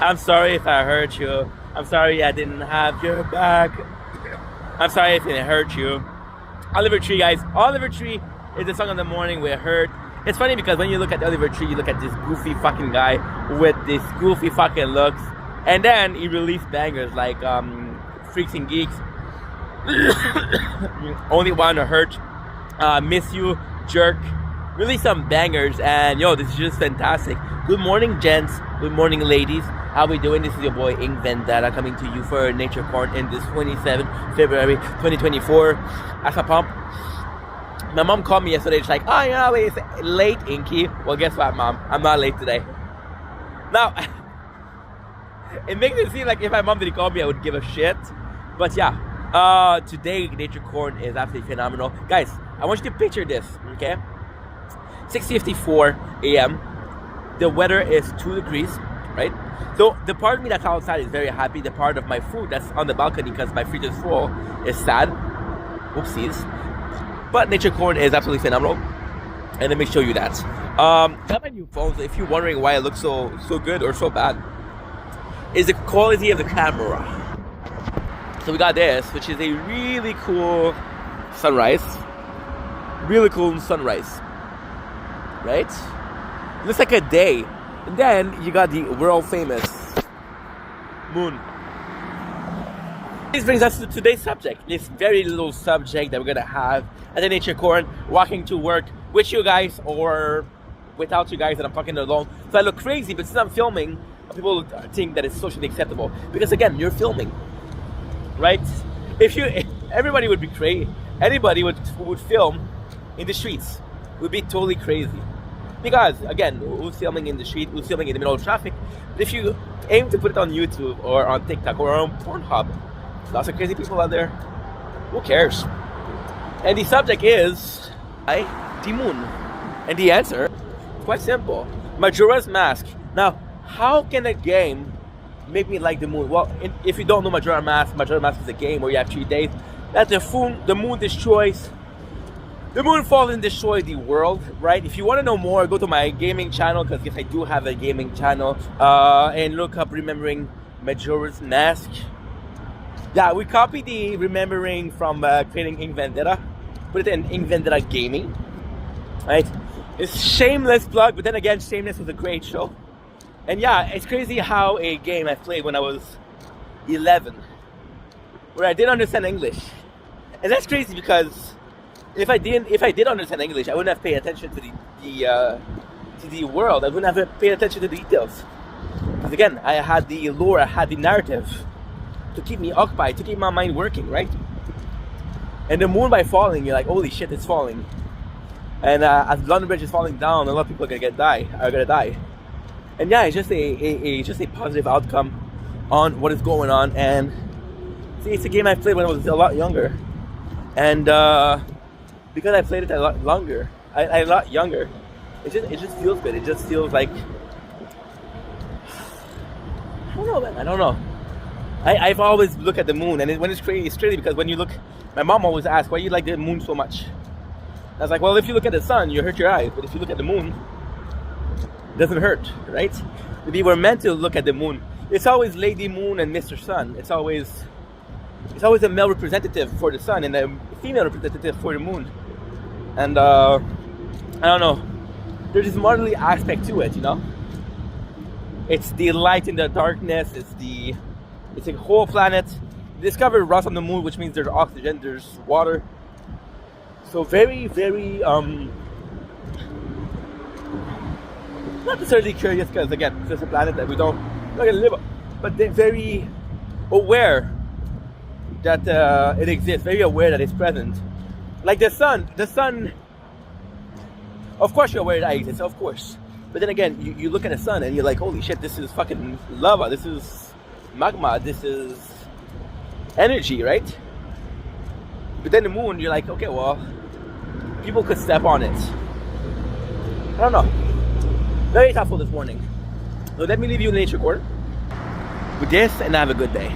I'm sorry if I hurt you. I'm sorry I didn't have your back. I'm sorry if it hurt you. Oliver Tree, guys. Oliver Tree is the song of the morning we heard. It's funny because when you look at Oliver Tree, you look at this goofy fucking guy with this goofy fucking looks, and then he released bangers like Freaks and Geeks, Only Want to Hurt, Miss You, Jerk. Really some bangers, and yo, this is just fantastic. Good morning, gents. Good morning, ladies. How we doing? This is your boy Ink Vendetta coming to you for Nature Corn in this 27th February 2024. As a pump. My mom called me yesterday. She's like, "Oh, you know, it's late, Inky." Well, guess what, Mom? I'm not late today. Now, it makes it seem like if my mom didn't call me, I would give a shit. But yeah, today Nature Corn is absolutely phenomenal, guys. I want you to picture this, okay? 6:54 a.m. The weather is 2 degrees, right? So the part of me that's outside is very happy. The part of my food that's on the balcony because my fridge is full is sad. Whoopsies. But Nature Corn is absolutely phenomenal. And let me show you that. Got my new phone. So if you're wondering why it looks so good or so bad, is the quality of the camera. So we got this, which is a really cool sunrise. Really cool sunrise. Right? It looks like a day. And then you got the world famous moon. This brings us to today's subject. This very little subject that we're gonna have at the Nature Corn, walking to work with you guys or without you guys, and I'm talking alone. So I look crazy, but since I'm filming, people think that it's socially acceptable. Because again, you're filming, right? If everybody would be crazy. Anybody would film in the streets. Would be totally crazy. Because again, who's filming in the street, who's filming in the middle of traffic? But if you aim to put it on YouTube or on TikTok or on Pornhub, lots of crazy people out there. Who cares? And the subject is the moon. And the answer is quite simple. Majora's Mask. Now, how can a game make me like the moon? Well, if you don't know Majora's Mask is a game where you have 3 days that the moon destroys. The moon falls and destroys the world, right? If you want to know more, go to my gaming channel, because yes, I do have a gaming channel, and look up Remembering Majora's Mask. Yeah, we copied the Remembering from creating Ink Vendetta, put it in Ink Vendetta Gaming, right? It's shameless plug, but then again, Shameless was a great show. And yeah, it's crazy how a game I played when I was 11, where I didn't understand English. And that's crazy because if I did understand English, I wouldn't have paid attention to the world. I wouldn't have paid attention to the details. Because again, I had the lore, I had the narrative to keep me occupied, to keep my mind working, right? And the moon by falling, you're like, holy shit, it's falling. And as London Bridge is falling down, a lot of people are gonna die. And yeah, it's just a positive outcome on what is going on. And see, it's a game I played when I was a lot younger, and because I played it a lot younger, it just feels good. It just feels like, I don't know, man. I don't know. I've always looked at the moon, and when it's crazy because when you look, my mom always asks, why you like the moon so much? I was like, well, if you look at the sun, you hurt your eyes, but if you look at the moon, it doesn't hurt, right? We were meant to look at the moon. It's always Lady Moon and Mr. Sun. It's always a male representative for the sun and a female representative for the moon. And I don't know, there's this motherly aspect to it, you know? It's the light in the darkness, it's a whole planet. Discovered rust on the moon, which means there's oxygen, there's water. So very, very, not necessarily curious, because again, it's just a planet that we're not gonna live on, but they're very aware that it exists, very aware that it's present. Like the sun, of course you're aware that it exists, of course. But then again, you look at the sun and you're like, holy shit, this is fucking lava, this is magma, this is energy, right? But then the moon, you're like, okay, well, people could step on it. I don't know. Very thoughtful this morning. So let me leave you in Nature Corn with this, and have a good day.